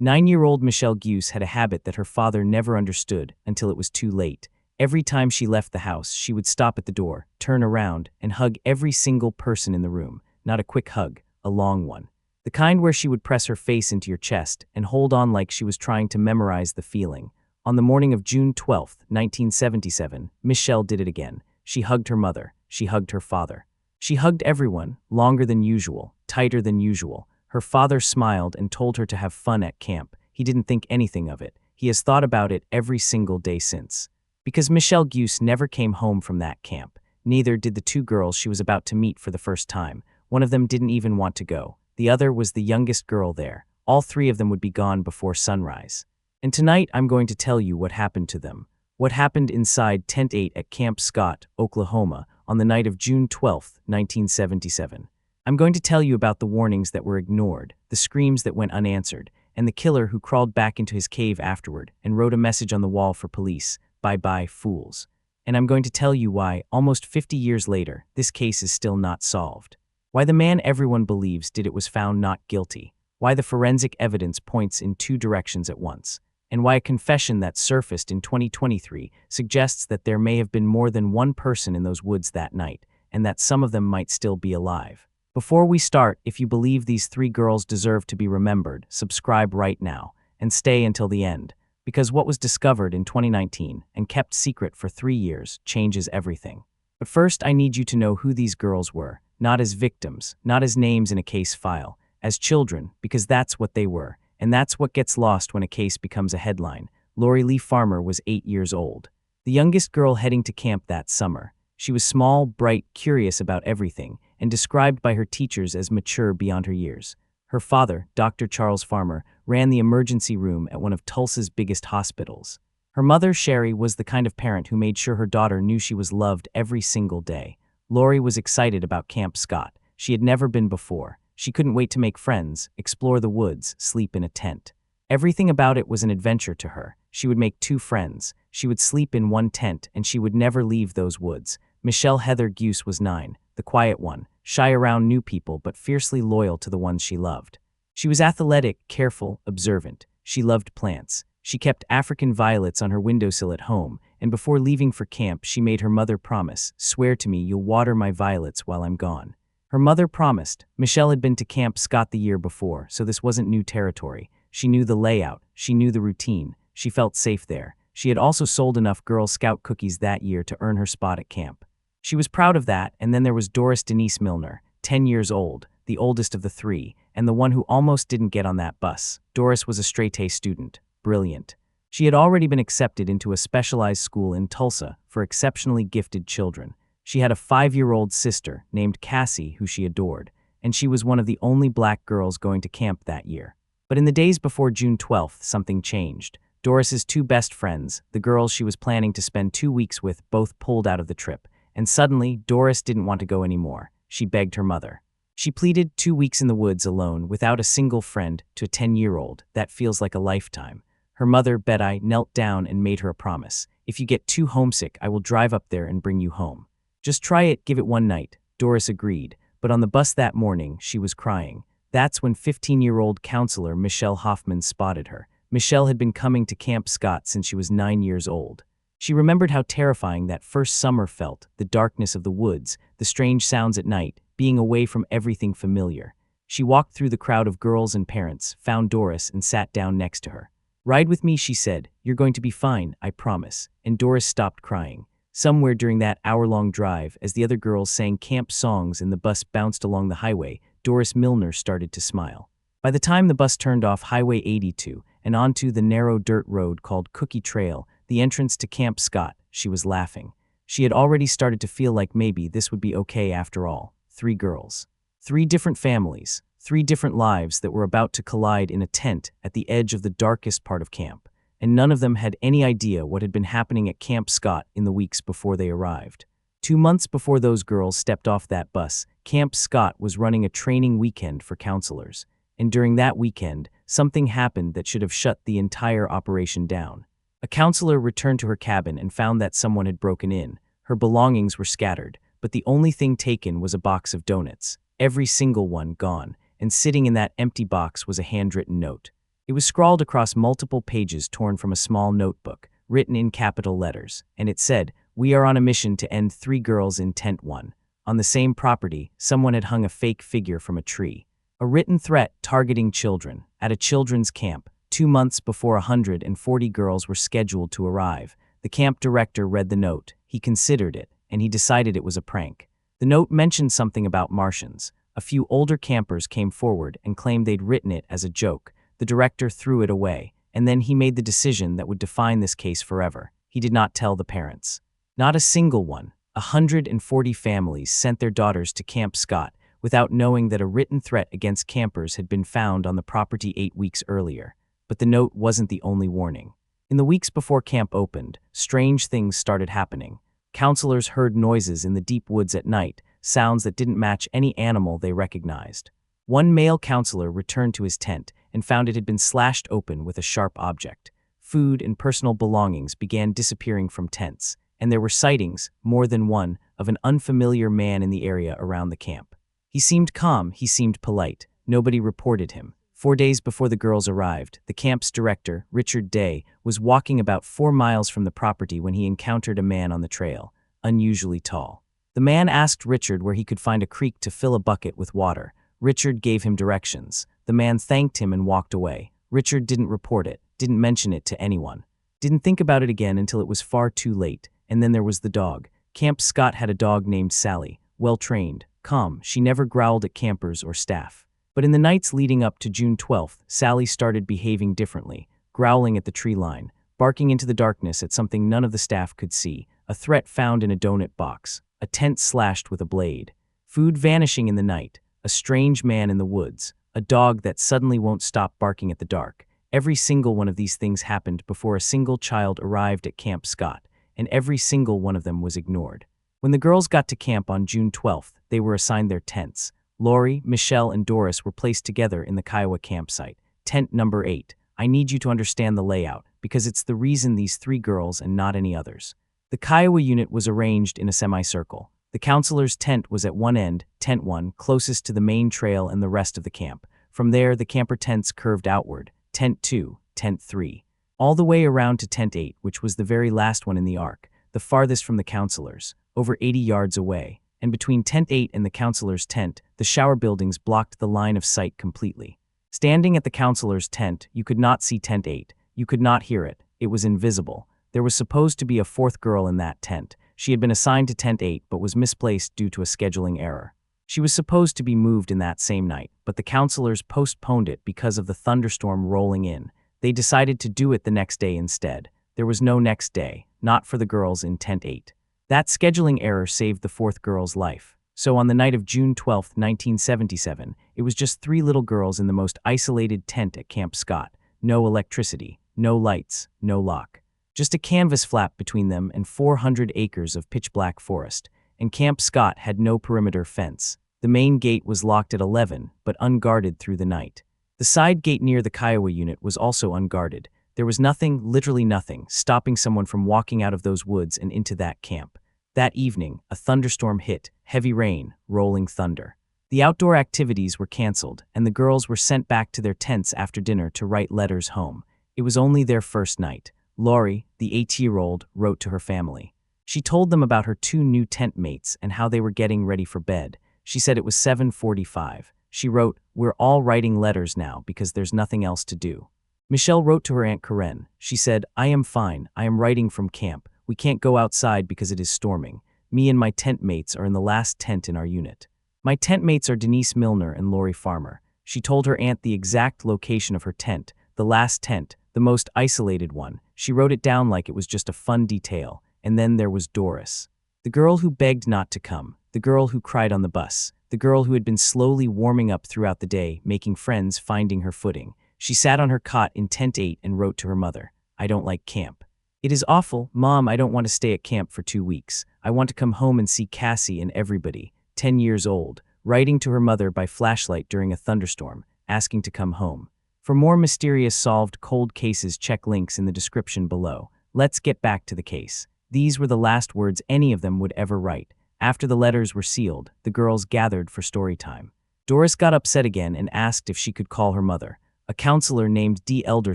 9-year-old Michelle Guse had a habit that her father never understood until it was too late. Every time she left the house, she would stop at the door, turn around, and hug every single person in the room. Not a quick hug, a long one. The kind where she would press her face into your chest and hold on like she was trying to memorize the feeling. On the morning of June 12, 1977, Michelle did it again. She hugged her mother. She hugged her father. She hugged everyone, longer than usual, tighter than usual. Her father smiled and told her to have fun at camp. He didn't think anything of it. He has thought about it every single day since. Because Michelle Guse never came home from that camp. Neither did the two girls she was about to meet for the first time. One of them didn't even want to go. The other was the youngest girl there. All three of them would be gone before sunrise. And tonight I'm going to tell you what happened to them. What happened inside Tent 8 at Camp Scott, Oklahoma, on the night of June 12, 1977. I'm going to tell you about the warnings that were ignored, the screams that went unanswered, and the killer who crawled back into his cave afterward and wrote a message on the wall for police, "Bye-bye, fools." And I'm going to tell you why, almost 50 years later, this case is still not solved. Why the man everyone believes did it was found not guilty. Why the forensic evidence points in two directions at once. And why a confession that surfaced in 2023 suggests that there may have been more than one person in those woods that night, and that some of them might still be alive. Before we start, if you believe these three girls deserve to be remembered, subscribe right now, and stay until the end. Because what was discovered in 2019 and kept secret for 3 years changes everything. But first, I need you to know who these girls were, not as victims, not as names in a case file, as children, because that's what they were, and that's what gets lost when a case becomes a headline. Lori Lee Farmer was 8 years old, the youngest girl heading to camp that summer. She was small, bright, curious about everything, and described by her teachers as mature beyond her years. Her father, Dr. Charles Farmer, ran the emergency room at one of Tulsa's biggest hospitals. Her mother, Sherry, was the kind of parent who made sure her daughter knew she was loved every single day. Lori was excited about Camp Scott. She had never been before. She couldn't wait to make friends, explore the woods, sleep in a tent. Everything about it was an adventure to her. She would make 2 friends. She would sleep in one tent, and she would never leave those woods. Michelle Heather Guse was 9, the quiet one, shy around new people but fiercely loyal to the ones she loved. She was athletic, careful, observant. She loved plants. She kept African violets on her windowsill at home, and before leaving for camp she made her mother promise, "Swear to me you'll water my violets while I'm gone." Her mother promised. Michelle had been to Camp Scott the year before, so this wasn't new territory. She knew the layout. She knew the routine. She felt safe there. She had also sold enough Girl Scout cookies that year to earn her spot at camp. She was proud of that, and then there was Doris Denise Milner, 10 years old, the oldest of the 3, and the one who almost didn't get on that bus. Doris was a straight-A student, brilliant. She had already been accepted into a specialized school in Tulsa for exceptionally gifted children. She had a 5-year-old sister named Cassie who she adored, and she was one of the only black girls going to camp that year. But in the days before June 12th, something changed. Doris's 2 best friends, the girls she was planning to spend 2 weeks with, both pulled out of the trip. And suddenly, Doris didn't want to go anymore. She begged her mother. She pleaded 2 weeks in the woods alone, without a single friend, to a 10-year-old. That feels like a lifetime. Her mother, Betty, knelt down and made her a promise. "If you get too homesick, I will drive up there and bring you home. Just try it, give it one night." Doris agreed, but on the bus that morning, she was crying. That's when 15-year-old counselor Michelle Hoffman spotted her. Michelle had been coming to Camp Scott since she was 9 years old. She remembered how terrifying that first summer felt, the darkness of the woods, the strange sounds at night, being away from everything familiar. She walked through the crowd of girls and parents, found Doris, and sat down next to her. "Ride with me," she said. "You're going to be fine, I promise." And Doris stopped crying. Somewhere during that hour-long drive, as the other girls sang camp songs and the bus bounced along the highway, Doris Milner started to smile. By the time the bus turned off Highway 82 and onto the narrow dirt road called Cookie Trail, the entrance to Camp Scott, she was laughing. She had already started to feel like maybe this would be okay after all. 3 girls. 3 different families. 3 different lives that were about to collide in a tent at the edge of the darkest part of camp. And none of them had any idea what had been happening at Camp Scott in the weeks before they arrived. 2 months before those girls stepped off that bus, Camp Scott was running a training weekend for counselors. And during that weekend, something happened that should have shut the entire operation down. A counselor returned to her cabin and found that someone had broken in. Her belongings were scattered, but the only thing taken was a box of donuts. Every single one gone, and sitting in that empty box was a handwritten note. It It was scrawled across multiple pages torn from a small notebook, written in capital letters, and it said, "We are on a mission to end 3 girls in Tent 1. On the same property, someone had hung a fake figure from a tree. A written threat targeting children at a children's camp, 2 months before 140 girls were scheduled to arrive." The camp director read the note. He considered it, and he decided it was a prank. The note mentioned something about Martians. A few older campers came forward and claimed they'd written it as a joke. The director threw it away, and then he made the decision that would define this case forever. He did not tell the parents. Not a single one. 140 families sent their daughters to Camp Scott without knowing that a written threat against campers had been found on the property 8 weeks earlier. But the note wasn't the only warning. In the weeks before camp opened, strange things started happening. Counselors heard noises in the deep woods at night, sounds that didn't match any animal they recognized. One male counselor returned to his tent and found it had been slashed open with a sharp object. Food and personal belongings began disappearing from tents, and there were sightings, more than one, of an unfamiliar man in the area around the camp. He seemed calm, he seemed polite. Nobody reported him. 4 days before the girls arrived, the camp's director, Richard Day, was walking about 4 miles from the property when he encountered a man on the trail, unusually tall. The man asked Richard where he could find a creek to fill a bucket with water. Richard gave him directions. The man thanked him and walked away. Richard didn't report it, didn't mention it to anyone. Didn't think about it again until it was far too late. And then there was the dog. Camp Scott had a dog named Sally, well-trained, calm. She never growled at campers or staff. But in the nights leading up to June 12th, Sally started behaving differently, growling at the tree line, barking into the darkness at something none of the staff could see, a threat found in a donut box, a tent slashed with a blade, food vanishing in the night, a strange man in the woods, a dog that suddenly won't stop barking at the dark. Every single one of these things happened before a single child arrived at Camp Scott, and every single one of them was ignored. When the girls got to camp on June 12th, they were assigned their tents. Lori, Michelle, and Doris were placed together in the Kiowa campsite. Tent number 8. I need you to understand the layout, because it's the reason these 3 girls and not any others. The Kiowa unit was arranged in a semicircle. The counselor's tent was at one end, Tent 1, closest to the main trail and the rest of the camp. From there, the camper tents curved outward, Tent 2, Tent 3, all the way around to Tent 8, which was the very last one in the arc, the farthest from the counselors, over 80 yards away. And between Tent 8 and the counselor's tent, the shower buildings blocked the line of sight completely. Standing at the counselor's tent, you could not see Tent 8. You could not hear it. It was invisible. There was supposed to be a 4th girl in that tent. She had been assigned to Tent 8 but was misplaced due to a scheduling error. She was supposed to be moved in that same night, but the counselors postponed it because of the thunderstorm rolling in. They decided to do it the next day instead. There was no next day, not for the girls in Tent 8. That scheduling error saved the 4th girl's life. So on the night of June 12, 1977, it was just 3 little girls in the most isolated tent at Camp Scott. No electricity, no lights, no lock. Just a canvas flap between them and 400 acres of pitch-black forest. And Camp Scott had no perimeter fence. The main gate was locked at 11, but unguarded through the night. The side gate near the Kiowa unit was also unguarded. There was nothing, literally nothing, stopping someone from walking out of those woods and into that camp. That evening, a thunderstorm hit, heavy rain, rolling thunder. The outdoor activities were canceled, and the girls were sent back to their tents after dinner to write letters home. It was only their first night. Lori, the 8-year-old, wrote to her family. She told them about her 2 new tent mates and how they were getting ready for bed. She said it was 7:45. She wrote, "We're all writing letters now because there's nothing else to do." Michelle wrote to her Aunt Karen. She said, "I am fine. I am writing from camp. We can't go outside because it is storming. Me and my tent mates are in the last tent in our unit. My tent mates are Denise Milner and Lori Farmer." She told her aunt the exact location of her tent, the last tent, the most isolated one. She wrote it down like it was just a fun detail. And then there was Doris. The girl who begged not to come, the girl who cried on the bus, the girl who had been slowly warming up throughout the day, making friends, finding her footing. She sat on her cot in Tent 8 and wrote to her mother, "I don't like camp. It is awful, Mom. I don't want to stay at camp for 2 weeks. I want to come home and see Cassie and everybody." 10 years old, writing to her mother by flashlight during a thunderstorm, asking to come home. For more mysterious solved cold cases, check links in the description below. Let's get back to the case. These were the last words any of them would ever write. After the letters were sealed, the girls gathered for story time. Doris got upset again and asked if she could call her mother. A counselor named D. Elder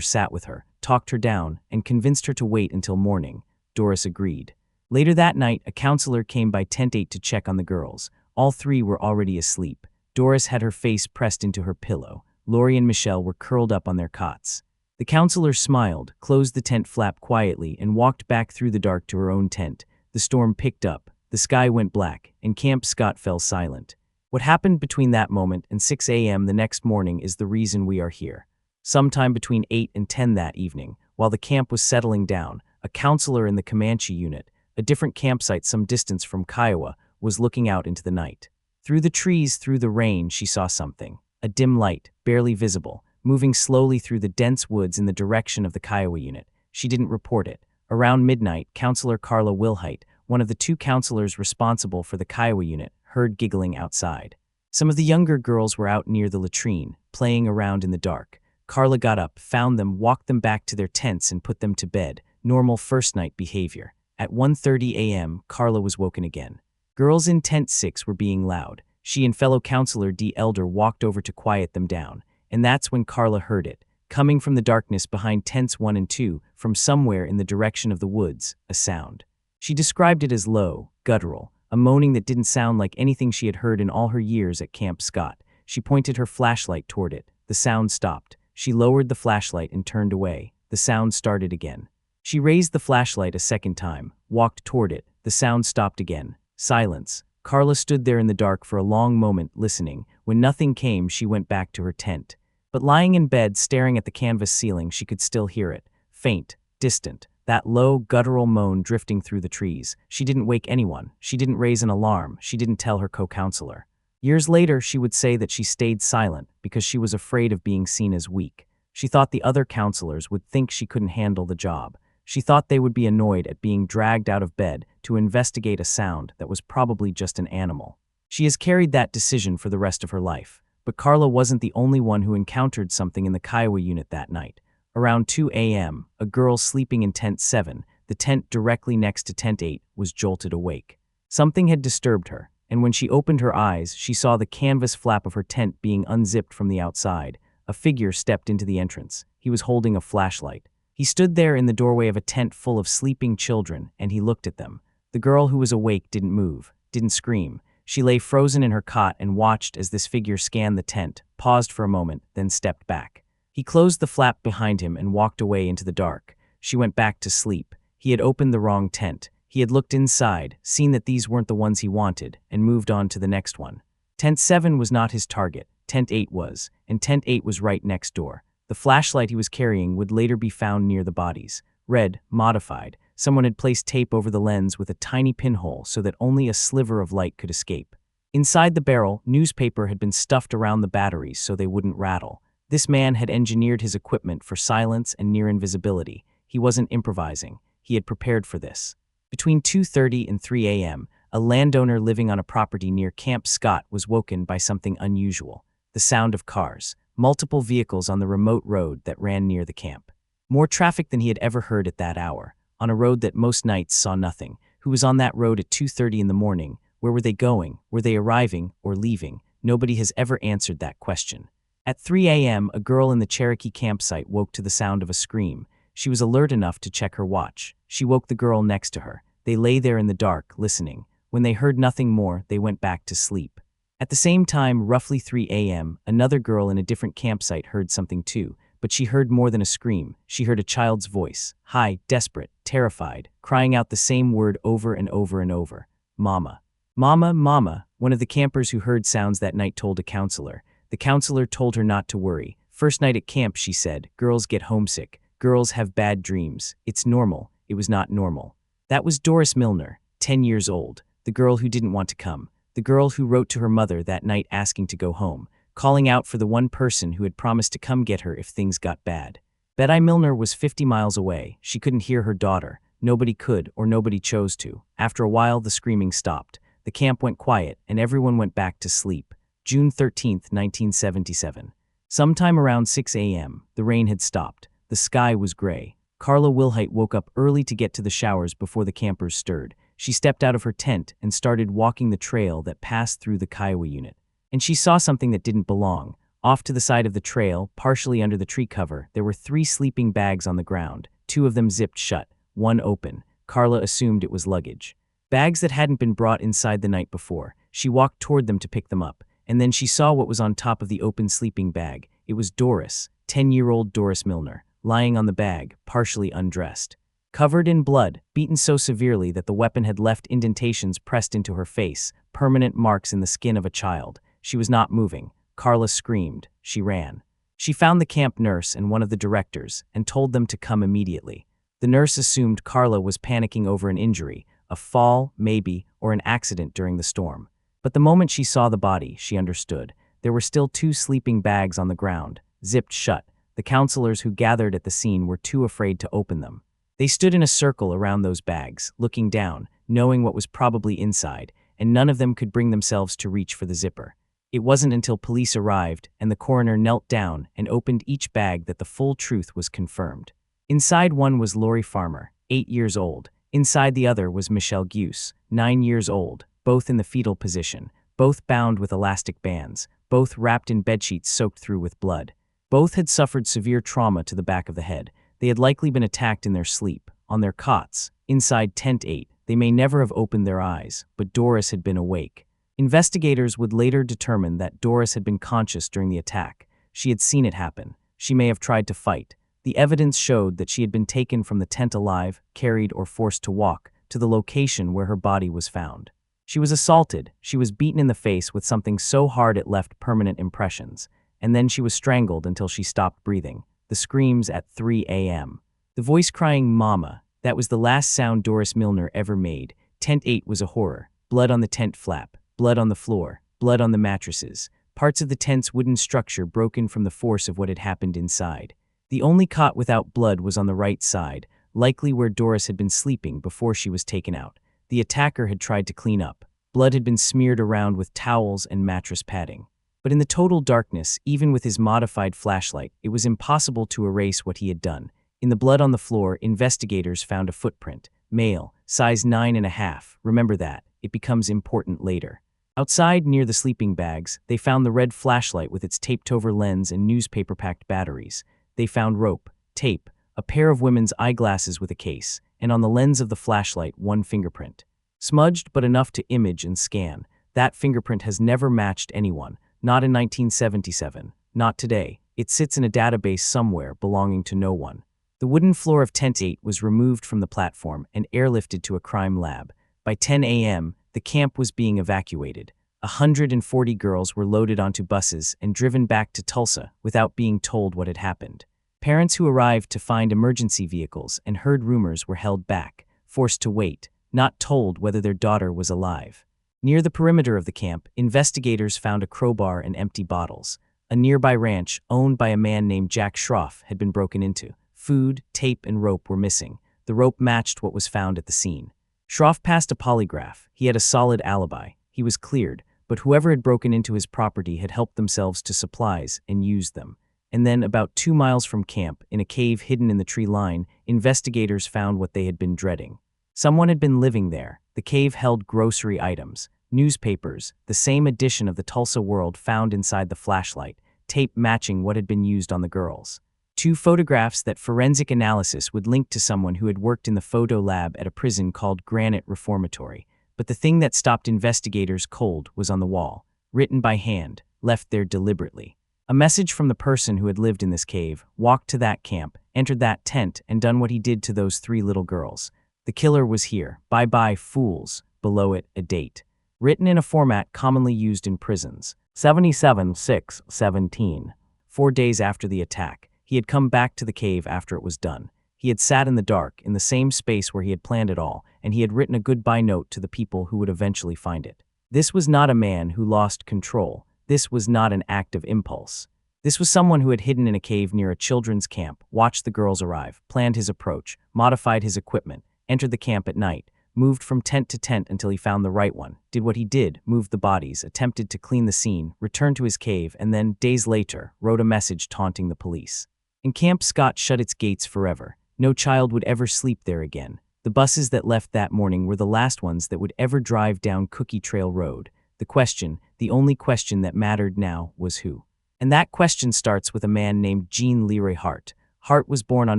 sat with her, talked her down, and convinced her to wait until morning. Doris agreed. Later that night, a counselor came by Tent 8 to check on the girls. All three were already asleep. Doris had her face pressed into her pillow. Lori and Michelle were curled up on their cots. The counselor smiled, closed the tent flap quietly, and walked back through the dark to her own tent. The storm picked up, the sky went black, and Camp Scott fell silent. What happened between that moment and 6 a.m. the next morning is the reason we are here. Sometime between 8 and 10 that evening, while the camp was settling down, a counselor in the Comanche unit, a different campsite some distance from Kiowa, was looking out into the night. Through the trees, through the rain, she saw something. A dim light, barely visible, moving slowly through the dense woods in the direction of the Kiowa unit. She didn't report it. Around midnight, Counselor Carla Wilhite, one of the two counselors responsible for the Kiowa unit, heard giggling outside. Some of the younger girls were out near the latrine, playing around in the dark. Carla got up, found them, walked them back to their tents, and put them to bed. Normal first-night behavior. At 1:30 a.m., Carla was woken again. Girls in Tent 6 were being loud. She and fellow counselor D. Elder walked over to quiet them down, and that's when Carla heard it. Coming from the darkness behind Tents 1 and 2, from somewhere in the direction of the woods, a sound. She described it as low, guttural, a moaning that didn't sound like anything she had heard in all her years at Camp Scott. She pointed her flashlight toward it. The sound stopped. She lowered the flashlight and turned away. The sound started again. She raised the flashlight a second time, walked toward it. The sound stopped again. Silence. Carla stood there in the dark for a long moment, listening. When nothing came, she went back to her tent. But lying in bed, staring at the canvas ceiling, she could still hear it. Faint, distant, that low, guttural moan drifting through the trees. She didn't wake anyone. She didn't raise an alarm. She didn't tell her co-counselor. Years later, she would say that she stayed silent because she was afraid of being seen as weak. She thought the other counselors would think she couldn't handle the job. She thought they would be annoyed at being dragged out of bed to investigate a sound that was probably just an animal. She has carried that decision for the rest of her life. But Carla wasn't the only one who encountered something in the Kiowa unit that night. Around 2 a.m., a girl sleeping in Tent 7, the tent directly next to Tent 8, was jolted awake. Something had disturbed her, and when she opened her eyes, she saw the canvas flap of her tent being unzipped from the outside. A figure stepped into the entrance. He was holding a flashlight. He stood there in the doorway of a tent full of sleeping children, and he looked at them. The girl who was awake didn't move, didn't scream. She lay frozen in her cot and watched as this figure scanned the tent, paused for a moment, then stepped back. He closed the flap behind him and walked away into the dark. She went back to sleep. He had opened the wrong tent. He had looked inside, seen that these weren't the ones he wanted, and moved on to the next one. Tent 7 was not his target. Tent 8 was, and Tent 8 was right next door. The flashlight he was carrying would later be found near the bodies. Red, modified. Someone had placed tape over the lens with a tiny pinhole so that only a sliver of light could escape. Inside the barrel, newspaper had been stuffed around the batteries so they wouldn't rattle. This man had engineered his equipment for silence and near invisibility. He wasn't improvising. He had prepared for this. Between 2:30 and 3 a.m., a landowner living on a property near Camp Scott was woken by something unusual. The sound of cars. Multiple vehicles on the remote road that ran near the camp. More traffic than he had ever heard at that hour, on a road that most nights saw nothing. Who was on that road at 2:30 in the morning? Where were they going? Were they arriving or leaving? Nobody has ever answered that question. At 3 a.m., a girl in the Cherokee campsite woke to the sound of a scream. She was alert enough to check her watch. She woke the girl next to her. They lay there in the dark, listening. When they heard nothing more, they went back to sleep. At the same time, roughly 3 a.m., another girl in a different campsite heard something too, but she heard more than a scream. She heard a child's voice, high, desperate, terrified, crying out the same word over and over and over. Mama. Mama, mama, one of the campers who heard sounds that night told a counselor. The counselor told her not to worry. First night at camp, she said, girls get homesick. Girls have bad dreams. It's normal. It was not normal. That was Doris Milner, 10 years old, the girl who didn't want to come. The girl who wrote to her mother that night asking to go home, calling out for the one person who had promised to come get her if things got bad. Betty Milner was 50 miles away. She couldn't hear her daughter. Nobody could or nobody chose to. After a while, the screaming stopped. The camp went quiet and everyone went back to sleep. June 13, 1977. Sometime around 6 a.m., the rain had stopped. The sky was gray. Carla Wilhite woke up early to get to the showers before the campers stirred. She stepped out of her tent and started walking the trail that passed through the Kiowa unit. And she saw something that didn't belong. Off to the side of the trail, partially under the tree cover, there were 3 sleeping bags on the ground, 2 of them zipped shut, 1 open. Carla assumed it was luggage. Bags that hadn't been brought inside the night before. She walked toward them to pick them up, and then she saw what was on top of the open sleeping bag. It was Doris, 10-year-old Doris Milner, lying on the bag, partially undressed. Covered in blood, beaten so severely that the weapon had left indentations pressed into her face, permanent marks in the skin of a child. She was not moving. Carla screamed. She ran. She found the camp nurse and one of the directors and told them to come immediately. The nurse assumed Carla was panicking over an injury, a fall, maybe, or an accident during the storm. But the moment she saw the body, she understood. There were still 2 sleeping bags on the ground, zipped shut. The counselors who gathered at the scene were too afraid to open them. They stood in a circle around those bags, looking down, knowing what was probably inside, and none of them could bring themselves to reach for the zipper. It wasn't until police arrived and the coroner knelt down and opened each bag that the full truth was confirmed. Inside one was Leroy Farmer, 8 years old. Inside the other was Michelle Guse, 9 years old, both in the fetal position, both bound with elastic bands, both wrapped in bedsheets soaked through with blood. Both had suffered severe trauma to the back of the head. They had likely been attacked in their sleep, on their cots, inside Tent 8. They may never have opened their eyes, but Doris had been awake. Investigators would later determine that Doris had been conscious during the attack. She had seen it happen. She may have tried to fight. The evidence showed that she had been taken from the tent alive, carried or forced to walk, to the location where her body was found. She was assaulted. She was beaten in the face with something so hard it left permanent impressions. And then she was strangled until she stopped breathing. The screams at 3 a.m. The voice crying, "Mama," that was the last sound Doris Milner ever made. Tent 8 was a horror. Blood on the tent flap, blood on the floor, blood on the mattresses, parts of the tent's wooden structure broken from the force of what had happened inside. The only cot without blood was on the right side, likely where Doris had been sleeping before she was taken out. The attacker had tried to clean up. Blood had been smeared around with towels and mattress padding. But in the total darkness, even with his modified flashlight, it was impossible to erase what he had done. In the blood on the floor, investigators found a footprint. Male, size 9.5. Remember that. It becomes important later. Outside, near the sleeping bags, they found the red flashlight with its taped-over lens and newspaper-packed batteries. They found rope, tape, a pair of women's eyeglasses with a case, and on the lens of the flashlight, 1 fingerprint. Smudged but enough to image and scan. That fingerprint has never matched anyone. Not in 1977. Not today. It sits in a database somewhere belonging to no one. The wooden floor of Tent 8 was removed from the platform and airlifted to a crime lab. By 10 a.m., the camp was being evacuated. 140 girls were loaded onto buses and driven back to Tulsa without being told what had happened. Parents who arrived to find emergency vehicles and heard rumors were held back, forced to wait, not told whether their daughter was alive. Near the perimeter of the camp, investigators found a crowbar and empty bottles. A nearby ranch, owned by a man named Jack Schroff, had been broken into. Food, tape, and rope were missing. The rope matched what was found at the scene. Schroff passed a polygraph. He had a solid alibi. He was cleared, but whoever had broken into his property had helped themselves to supplies and used them. And then, about 2 miles from camp, in a cave hidden in the tree line, investigators found what they had been dreading. Someone had been living there. The cave held grocery items, newspapers, the same edition of the Tulsa World found inside the flashlight, tape matching what had been used on the girls. 2 photographs that forensic analysis would link to someone who had worked in the photo lab at a prison called Granite Reformatory. But the thing that stopped investigators cold was on the wall, written by hand, left there deliberately. A message from the person who had lived in this cave, walked to that camp, entered that tent, and done what he did to those 3 little girls. The killer was here. Bye-bye, fools. Below it, a date. Written in a format commonly used in prisons. 77/6/17. 4 days after the attack, he had come back to the cave after it was done. He had sat in the dark, in the same space where he had planned it all, and he had written a goodbye note to the people who would eventually find it. This was not a man who lost control. This was not an act of impulse. This was someone who had hidden in a cave near a children's camp, watched the girls arrive, planned his approach, modified his equipment, entered the camp at night, moved from tent to tent until he found the right one, did what he did, moved the bodies, attempted to clean the scene, returned to his cave, and then, days later, wrote a message taunting the police. And Camp Scott shut its gates forever. No child would ever sleep there again. The buses that left that morning were the last ones that would ever drive down Cookie Trail Road. The question, the only question that mattered now, was who. And that question starts with a man named Leroy Hart. Hart was born on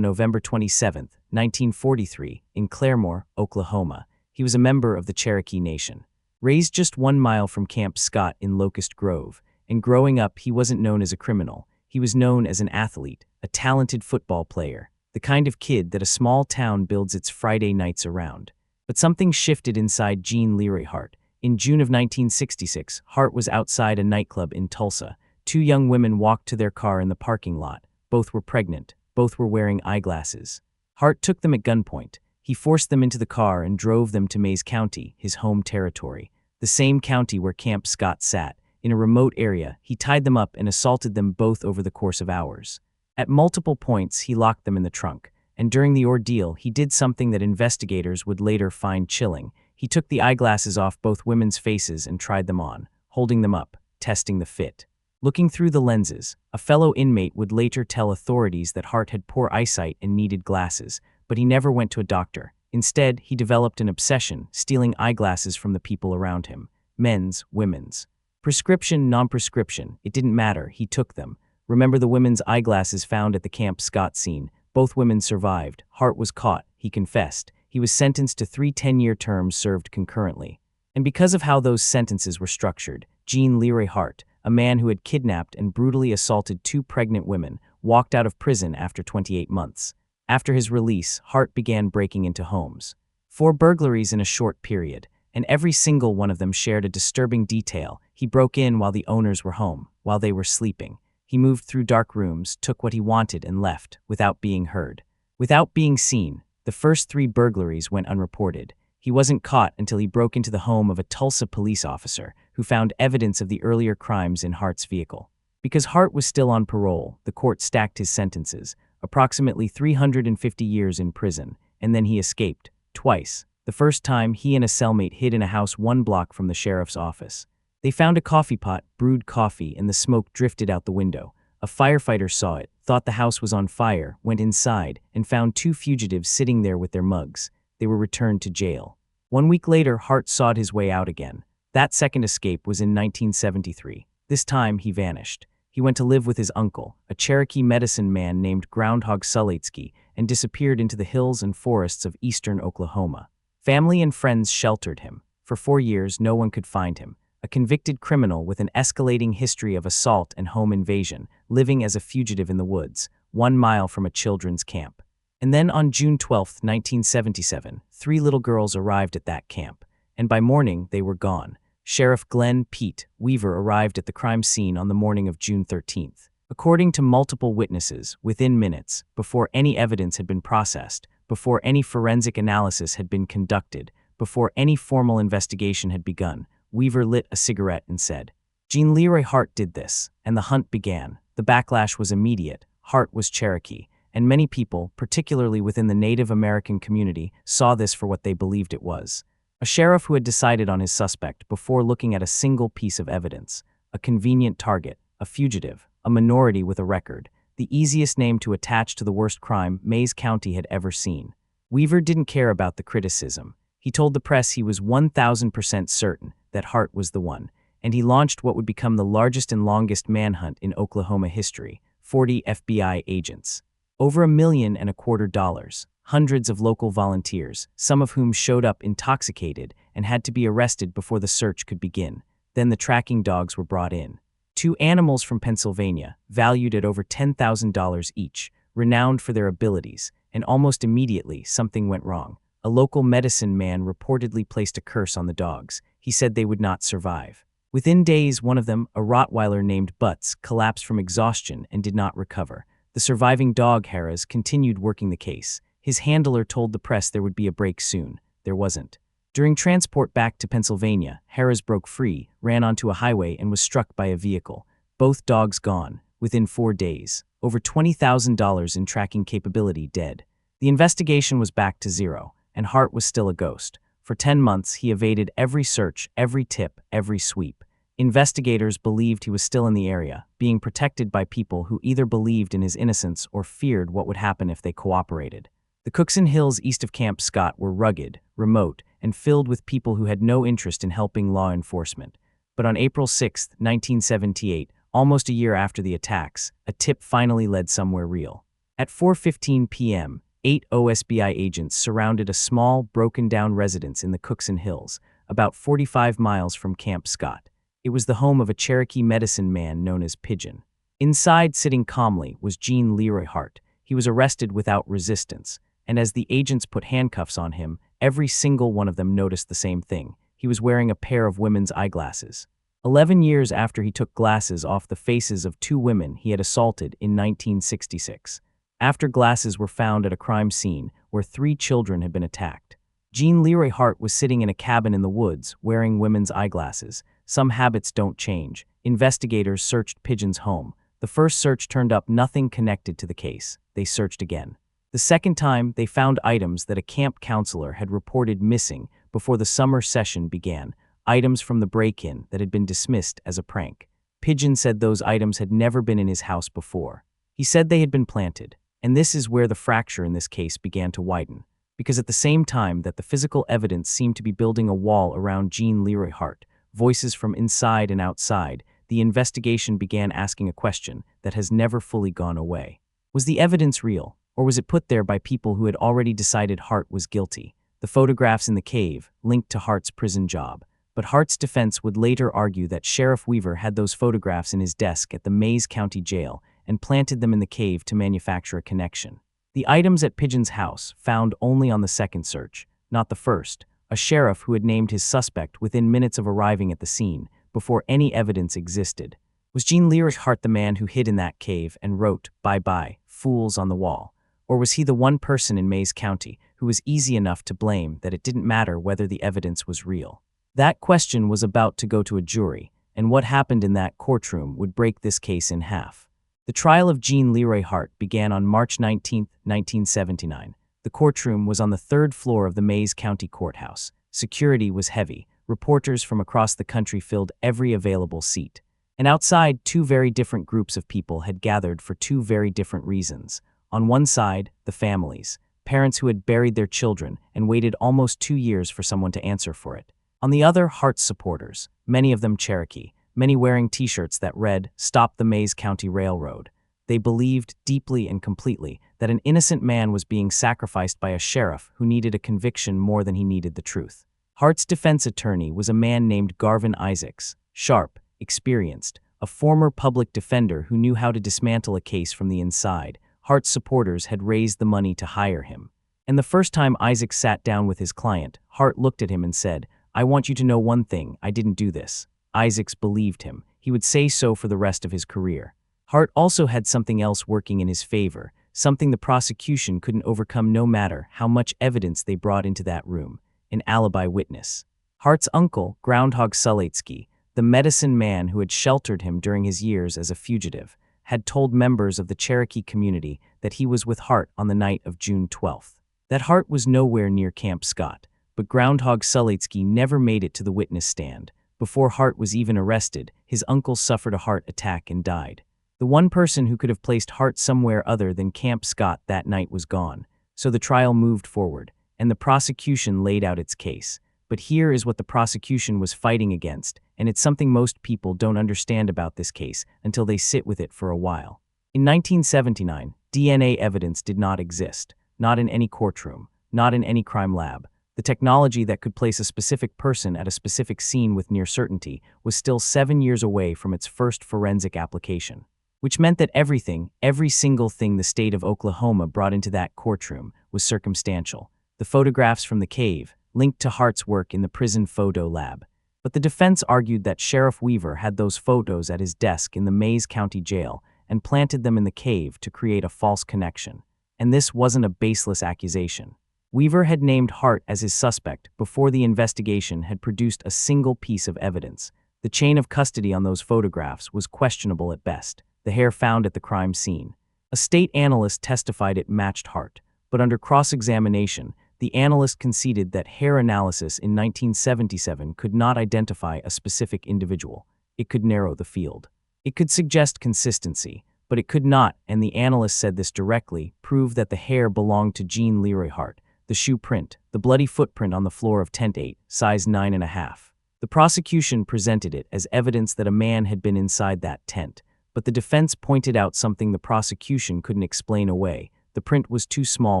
November 27, 1943, in Claremore, Oklahoma. He was a member of the Cherokee Nation. Raised just 1 mile from Camp Scott in Locust Grove, and growing up he wasn't known as a criminal. He was known as an athlete, a talented football player, the kind of kid that a small town builds its Friday nights around. But something shifted inside Leroy Hart. In June of 1966, Hart was outside a nightclub in Tulsa. Two young women walked to their car in the parking lot. Both were pregnant. Both were wearing eyeglasses. Hart took them at gunpoint. He forced them into the car and drove them to Mays County, his home territory, the same county where Camp Scott sat. In a remote area, he tied them up and assaulted them both over the course of hours. At multiple points, he locked them in the trunk, and during the ordeal, he did something that investigators would later find chilling. He took the eyeglasses off both women's faces and tried them on, holding them up, testing the fit. Looking through the lenses, a fellow inmate would later tell authorities that Hart had poor eyesight and needed glasses, but he never went to a doctor. Instead, he developed an obsession, stealing eyeglasses from the people around him. Men's, women's. Prescription, non-prescription, it didn't matter, he took them. Remember the women's eyeglasses found at the Camp Scott scene? Both women survived. Hart was caught, he confessed. He was sentenced to 3 10-year terms served concurrently. And because of how those sentences were structured, Leroy Hart, a man who had kidnapped and brutally assaulted 2 pregnant women, walked out of prison after 28 months. After his release, Hart began breaking into homes. 4 burglaries in a short period, and every single one of them shared a disturbing detail. He broke in while the owners were home, while they were sleeping. He moved through dark rooms, took what he wanted and left, without being heard. Without being seen, the first 3 burglaries went unreported. He wasn't caught until he broke into the home of a Tulsa police officer who found evidence of the earlier crimes in Hart's vehicle. Because Hart was still on parole, the court stacked his sentences, approximately 350 years in prison, and then he escaped, twice. The first time, he and a cellmate hid in a house 1 block from the sheriff's office. They found a coffee pot, brewed coffee, and the smoke drifted out the window. A firefighter saw it, thought the house was on fire, went inside, and found 2 fugitives sitting there with their mugs. They were returned to jail. 1 week later, Hart sawed his way out again. That second escape was in 1973. This time, he vanished. He went to live with his uncle, a Cherokee medicine man named Groundhog Suletsky, and disappeared into the hills and forests of eastern Oklahoma. Family and friends sheltered him. For 4 years, no one could find him. A convicted criminal with an escalating history of assault and home invasion, living as a fugitive in the woods, 1 mile from a children's camp. And then on June 12, 1977, 3 little girls arrived at that camp, and by morning they were gone. Sheriff Glenn Pete Weaver arrived at the crime scene on the morning of June 13th. According to multiple witnesses, within minutes, before any evidence had been processed, before any forensic analysis had been conducted, before any formal investigation had begun, Weaver lit a cigarette and said, Leroy Hart did this, and the hunt began. The backlash was immediate. Hart was Cherokee, and many people, particularly within the Native American community, saw this for what they believed it was. A sheriff who had decided on his suspect before looking at a single piece of evidence, a convenient target, a fugitive, a minority with a record, the easiest name to attach to the worst crime Mays County had ever seen. Weaver didn't care about the criticism. He told the press he was 1,000% certain that Hart was the one, and he launched what would become the largest and longest manhunt in Oklahoma history, 40 FBI agents. Over $1.25 million, hundreds of local volunteers, some of whom showed up intoxicated and had to be arrested before the search could begin. Then the tracking dogs were brought in. 2 animals from Pennsylvania, valued at over $10,000 each, renowned for their abilities, and almost immediately something went wrong. A local medicine man reportedly placed a curse on the dogs. He said they would not survive. Within days, one of them, a Rottweiler named Butts, collapsed from exhaustion and did not recover. The surviving dog, Harris, continued working the case. His handler told the press there would be a break soon. There wasn't. During transport back to Pennsylvania, Harris broke free, ran onto a highway, and was struck by a vehicle. Both dogs gone, within 4 days. Over $20,000 in tracking capability dead. The investigation was back to zero, and Hart was still a ghost. For 10 months, he evaded every search, every tip, every sweep. Investigators believed he was still in the area, being protected by people who either believed in his innocence or feared what would happen if they cooperated. The Cookson Hills east of Camp Scott were rugged, remote, and filled with people who had no interest in helping law enforcement. But on April 6, 1978, almost a year after the attacks, a tip finally led somewhere real. At 4:15 p.m., 8 OSBI agents surrounded a small, broken-down residence in the Cookson Hills, about 45 miles from Camp Scott. It was the home of a Cherokee medicine man known as Pigeon. Inside, sitting calmly, was Leroy Hart. He was arrested without resistance, and as the agents put handcuffs on him, every single one of them noticed the same thing. He was wearing a pair of women's eyeglasses. 11 years after he took glasses off the faces of 2 women he had assaulted in 1966. After glasses were found at a crime scene where 3 children had been attacked. Leroy Hart was sitting in a cabin in the woods, wearing women's eyeglasses. Some habits don't change. Investigators searched Pigeon's home. The first search turned up nothing connected to the case. They searched again. The second time, they found items that a camp counselor had reported missing before the summer session began, items from the break-in that had been dismissed as a prank. Pigeon said those items had never been in his house before. He said they had been planted, and this is where the fracture in this case began to widen, because at the same time that the physical evidence seemed to be building a wall around Leroy Hart, voices from inside and outside, the investigation began asking a question that has never fully gone away. Was the evidence real, or was it put there by people who had already decided Hart was guilty? The photographs in the cave linked to Hart's prison job, but Hart's defense would later argue that Sheriff Weaver had those photographs in his desk at the Mays County Jail and planted them in the cave to manufacture a connection. The items at Pigeon's house, found only on the second search, not the first, a sheriff who had named his suspect within minutes of arriving at the scene, before any evidence existed. Was Leroy Hart the man who hid in that cave and wrote, "Bye-bye, fools" on the wall? Or was he the one person in Mays County who was easy enough to blame that it didn't matter whether the evidence was real? That question was about to go to a jury, and what happened in that courtroom would break this case in half. The trial of Leroy Hart began on March 19, 1979. The courtroom was on the 3rd floor of the Mays County Courthouse. Security was heavy. Reporters from across the country filled every available seat. And outside, 2 very different groups of people had gathered for 2 very different reasons. On one side, the families, parents who had buried their children and waited almost 2 years for someone to answer for it. On the other, Hart's supporters, many of them Cherokee, many wearing T-shirts that read, "Stop the Mays County Railroad." They believed deeply and completely that an innocent man was being sacrificed by a sheriff who needed a conviction more than he needed the truth. Hart's defense attorney was a man named Garvin Isaacs, sharp, experienced, a former public defender who knew how to dismantle a case from the inside. Hart's supporters had raised the money to hire him. And the first time Isaacs sat down with his client, Hart looked at him and said, "I want you to know one thing, I didn't do this." Isaacs believed him. He would say so for the rest of his career. Hart also had something else working in his favor, something the prosecution couldn't overcome no matter how much evidence they brought into that room: an alibi witness. Hart's uncle, Groundhog Suletsky, the medicine man who had sheltered him during his years as a fugitive, had told members of the Cherokee community that he was with Hart on the night of June 12th. That Hart was nowhere near Camp Scott, but Groundhog Suletsky never made it to the witness stand. Before Hart was even arrested, his uncle suffered a heart attack and died. The one person who could have placed Hart somewhere other than Camp Scott that night was gone, so the trial moved forward, and the prosecution laid out its case. But here is what the prosecution was fighting against, and it's something most people don't understand about this case until they sit with it for a while. In 1979, DNA evidence did not exist, not in any courtroom, not in any crime lab. The technology that could place a specific person at a specific scene with near certainty was still 7 years away from its first forensic application, which meant that every single thing the state of Oklahoma brought into that courtroom was circumstantial. The photographs from the cave, linked to Hart's work in the prison photo lab. But the defense argued that Sheriff Weaver had those photos at his desk in the Mays County Jail and planted them in the cave to create a false connection. And this wasn't a baseless accusation. Weaver had named Hart as his suspect before the investigation had produced a single piece of evidence. The chain of custody on those photographs was questionable at best. The hair found at the crime scene. A state analyst testified it matched Hart, but under cross-examination, the analyst conceded that hair analysis in 1977 could not identify a specific individual. It could narrow the field. It could suggest consistency, but it could not, and the analyst said this directly, prove that the hair belonged to Leroy Hart. The shoe print, the bloody footprint on the floor of Tent 8, size 9.5. The prosecution presented it as evidence that a man had been inside that tent, but the defense pointed out something the prosecution couldn't explain away. The print was too small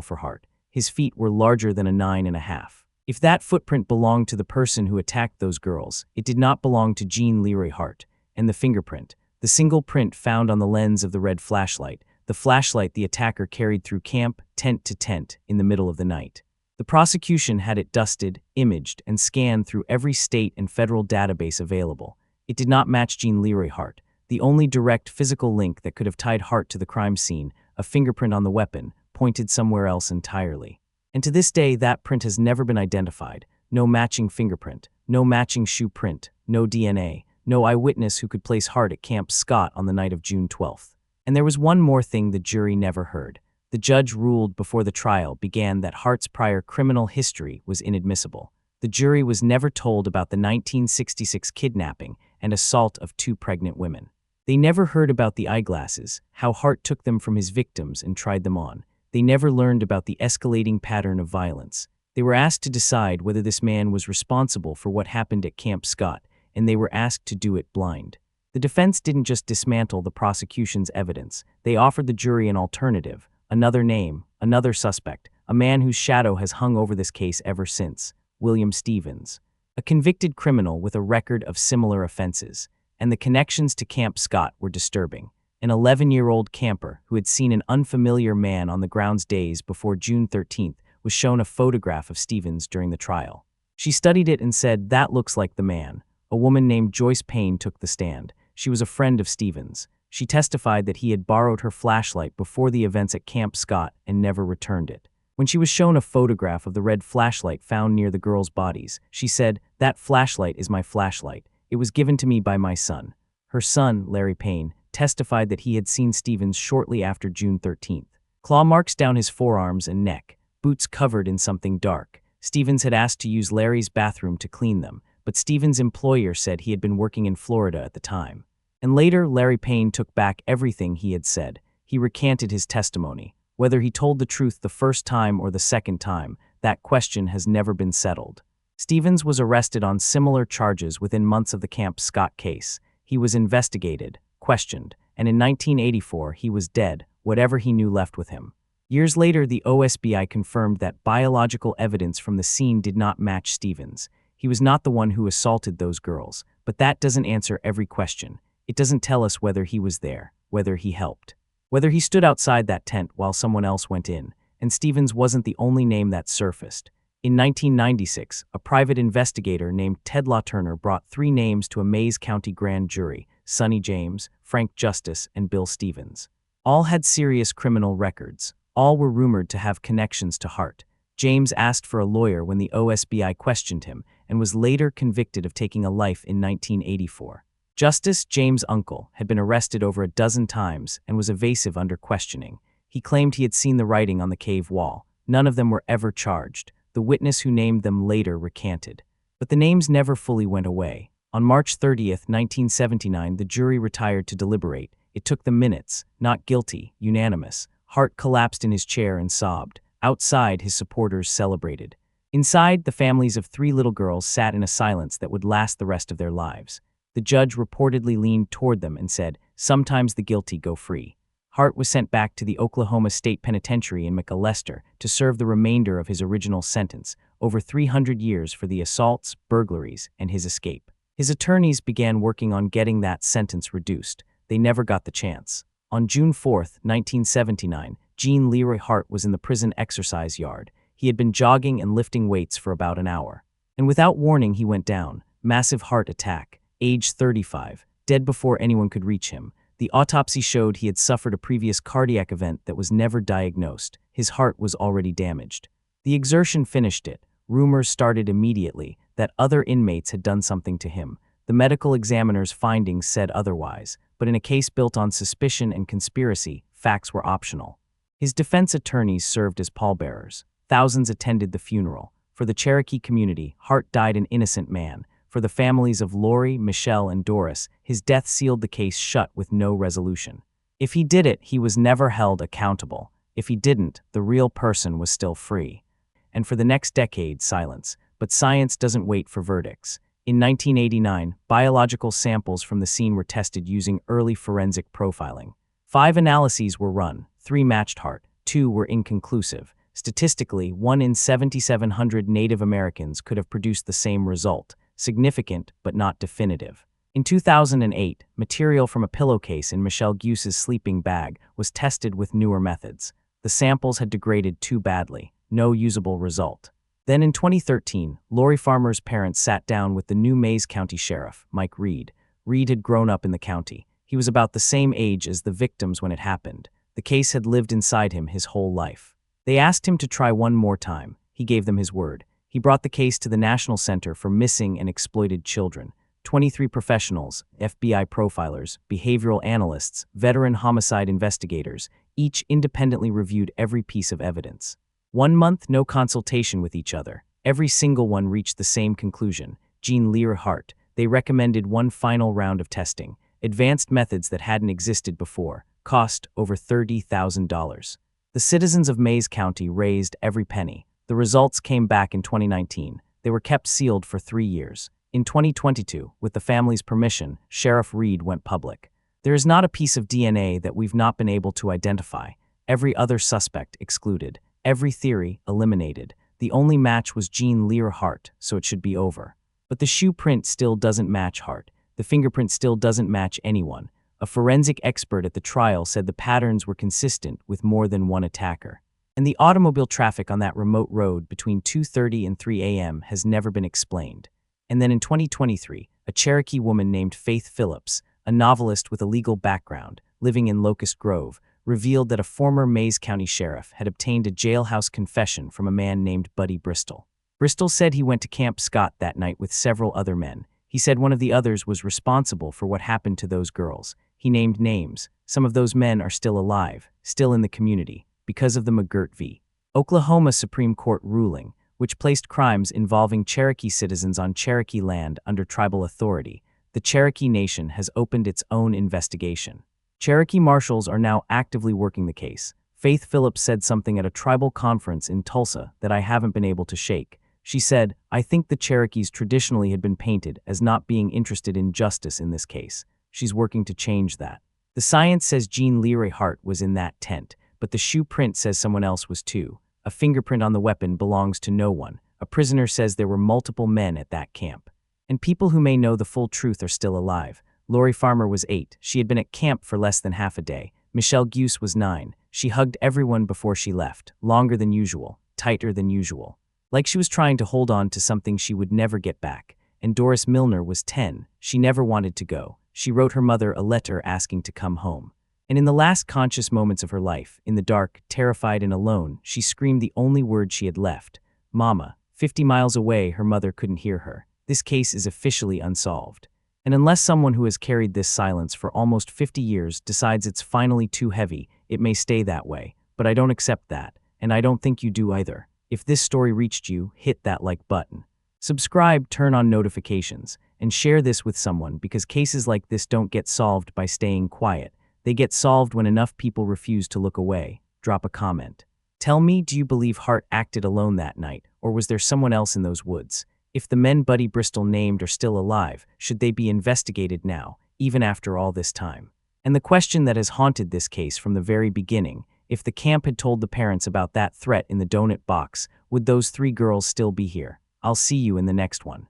for Hart. His feet were larger than a 9.5. If that footprint belonged to the person who attacked those girls, it did not belong to Jean Leroy Hart. And the fingerprint, the single print found on the lens of the red flashlight, the flashlight the attacker carried through camp, tent to tent, in the middle of the night. The prosecution had it dusted, imaged, and scanned through every state and federal database available. It did not match Jean Leroy Hart. The only direct physical link that could have tied Hart to the crime scene, a fingerprint on the weapon, pointed somewhere else entirely. And to this day, that print has never been identified. No matching fingerprint, no matching shoe print, no DNA, no eyewitness who could place Hart at Camp Scott on the night of June 12th. And there was one more thing the jury never heard. The judge ruled before the trial began that Hart's prior criminal history was inadmissible. The jury was never told about the 1966 kidnapping and assault of 2 pregnant women. They never heard about the eyeglasses, how Hart took them from his victims and tried them on. They never learned about the escalating pattern of violence. They were asked to decide whether this man was responsible for what happened at Camp Scott, and they were asked to do it blind. The defense didn't just dismantle the prosecution's evidence. They offered the jury an alternative, another name, another suspect, a man whose shadow has hung over this case ever since, William Stevens, a convicted criminal with a record of similar offenses. And the connections to Camp Scott were disturbing. An 11-year-old camper who had seen an unfamiliar man on the grounds days before June 13th was shown a photograph of Stevens during the trial. She studied it and said, "That looks like the man." A woman named Joyce Payne took the stand. She was a friend of Stevens. She testified that he had borrowed her flashlight before the events at Camp Scott and never returned it. When she was shown a photograph of the red flashlight found near the girls' bodies, she said, "That flashlight is my flashlight. It was given to me by my son." Her son, Larry Payne, testified that he had seen Stevens shortly after June 13th. Claw marks down his forearms and neck, boots covered in something dark. Stevens had asked to use Larry's bathroom to clean them, but Stevens' employer said he had been working in Florida at the time. And later, Larry Payne took back everything he had said. He recanted his testimony. Whether he told the truth the first time or the second time, that question has never been settled. Stevens was arrested on similar charges within months of the Camp Scott case. He was investigated, questioned, and in 1984 he was dead, whatever he knew left with him. Years later, the OSBI confirmed that biological evidence from the scene did not match Stevens. He was not the one who assaulted those girls, but that doesn't answer every question. It doesn't tell us whether he was there, whether he helped, whether he stood outside that tent while someone else went in. And Stevens wasn't the only name that surfaced. In 1996, a private investigator named Ted LaTurner brought 3 names to a Mays County grand jury: Sonny James, Frank Justice, and Bill Stevens. All had serious criminal records. All were rumored to have connections to Hart. James asked for a lawyer when the OSBI questioned him and was later convicted of taking a life in 1984. Justice, James' uncle, had been arrested over a dozen times and was evasive under questioning. He claimed he had seen the writing on the cave wall. None of them were ever charged. The witness who named them later recanted. But the names never fully went away. On March 30th, 1979, the jury retired to deliberate. It took them minutes. Not guilty, unanimous. Hart collapsed in his chair and sobbed. Outside, his supporters celebrated. Inside, the families of 3 little girls sat in a silence that would last the rest of their lives. The judge reportedly leaned toward them and said, "Sometimes the guilty go free." Hart was sent back to the Oklahoma State Penitentiary in McAlester to serve the remainder of his original sentence, over 300 years for the assaults, burglaries, and his escape. His attorneys began working on getting that sentence reduced. They never got the chance. On June 4, 1979, Jean Leroy Hart was in the prison exercise yard. He had been jogging and lifting weights for about an hour. And without warning, he went down. Massive heart attack. Age 35. Dead before anyone could reach him. The autopsy showed he had suffered a previous cardiac event that was never diagnosed. His heart was already damaged. The exertion finished it. Rumors started immediately that other inmates had done something to him. The medical examiner's findings said otherwise, but in a case built on suspicion and conspiracy, facts were optional. His defense attorneys served as pallbearers. Thousands attended the funeral. For the Cherokee community, Hart died an innocent man. For the families of Lori, Michelle, and Doris, his death sealed the case shut with no resolution. If he did it, he was never held accountable. If he didn't, the real person was still free. And for the next decade, silence. But science doesn't wait for verdicts. In 1989, biological samples from the scene were tested using early forensic profiling. 5 analyses were run, 3 matched Hart, 2 were inconclusive. Statistically, 1 in 7,700 Native Americans could have produced the same result, significant but not definitive. In 2008, material from a pillowcase in Michelle Guse's sleeping bag was tested with newer methods. The samples had degraded too badly, no usable result. Then in 2013, Lori Farmer's parents sat down with the new Mays County Sheriff, Mike Reed. Reed had grown up in the county. He was about the same age as the victims when it happened. The case had lived inside him his whole life. They asked him to try one more time. He gave them his word. He brought the case to the National Center for Missing and Exploited Children. 23 professionals, FBI profilers, behavioral analysts, veteran homicide investigators, each independently reviewed every piece of evidence. 1 month, no consultation with each other. Every single one reached the same conclusion. Leroy Hart. They recommended one final round of testing. Advanced methods that hadn't existed before. Cost over $30,000. The citizens of Mays County raised every penny. The results came back in 2019. They were kept sealed for 3 years. In 2022, with the family's permission, Sheriff Reed went public. There is not a piece of DNA that we've not been able to identify. Every other suspect excluded. Every theory eliminated. The only match was Leroy Hart, so it should be over. But the shoe print still doesn't match Hart. The fingerprint still doesn't match anyone. A forensic expert at the trial said the patterns were consistent with more than one attacker. And the automobile traffic on that remote road between 2:30 and 3 a.m. has never been explained. And then in 2023, a Cherokee woman named Faith Phillips, a novelist with a legal background, living in Locust Grove, revealed that a former Mays County sheriff had obtained a jailhouse confession from a man named Buddy Bristol. Bristol said he went to Camp Scott that night with several other men. He said one of the others was responsible for what happened to those girls. He named names. Some of those men are still alive, still in the community, because of the McGirt v. Oklahoma Supreme Court ruling, which placed crimes involving Cherokee citizens on Cherokee land under tribal authority. The Cherokee Nation has opened its own investigation. Cherokee marshals are now actively working the case. Faith Phillips said something at a tribal conference in Tulsa that I haven't been able to shake. She said, "I think the Cherokees traditionally had been painted as not being interested in justice in this case. She's working to change that. The science says Leroy Hart was in that tent, but the shoe print says someone else was too. A fingerprint on the weapon belongs to no one. A prisoner says there were multiple men at that camp. And people who may know the full truth are still alive. Lori Farmer was 8. She had been at camp for less than half a day. Michelle Guse was 9. She hugged everyone before she left, longer than usual, tighter than usual. Like she was trying to hold on to something she would never get back. And Doris Milner was 10. She never wanted to go. She wrote her mother a letter asking to come home. And in the last conscious moments of her life, in the dark, terrified and alone, she screamed the only word she had left. Mama. 50 miles away, her mother couldn't hear her. This case is officially unsolved. And unless someone who has carried this silence for almost 50 years decides it's finally too heavy, it may stay that way. But I don't accept that, and I don't think you do either. If this story reached you, hit that like button. Subscribe, turn on notifications, and share this with someone because cases like this don't get solved by staying quiet. They get solved when enough people refuse to look away. Drop a comment. Tell me, do you believe Hart acted alone that night, or was there someone else in those woods? If the men Buddy Bristol named are still alive, should they be investigated now, even after all this time? And the question that has haunted this case from the very beginning, if the camp had told the parents about that threat in the donut box, would those 3 girls still be here? I'll see you in the next one.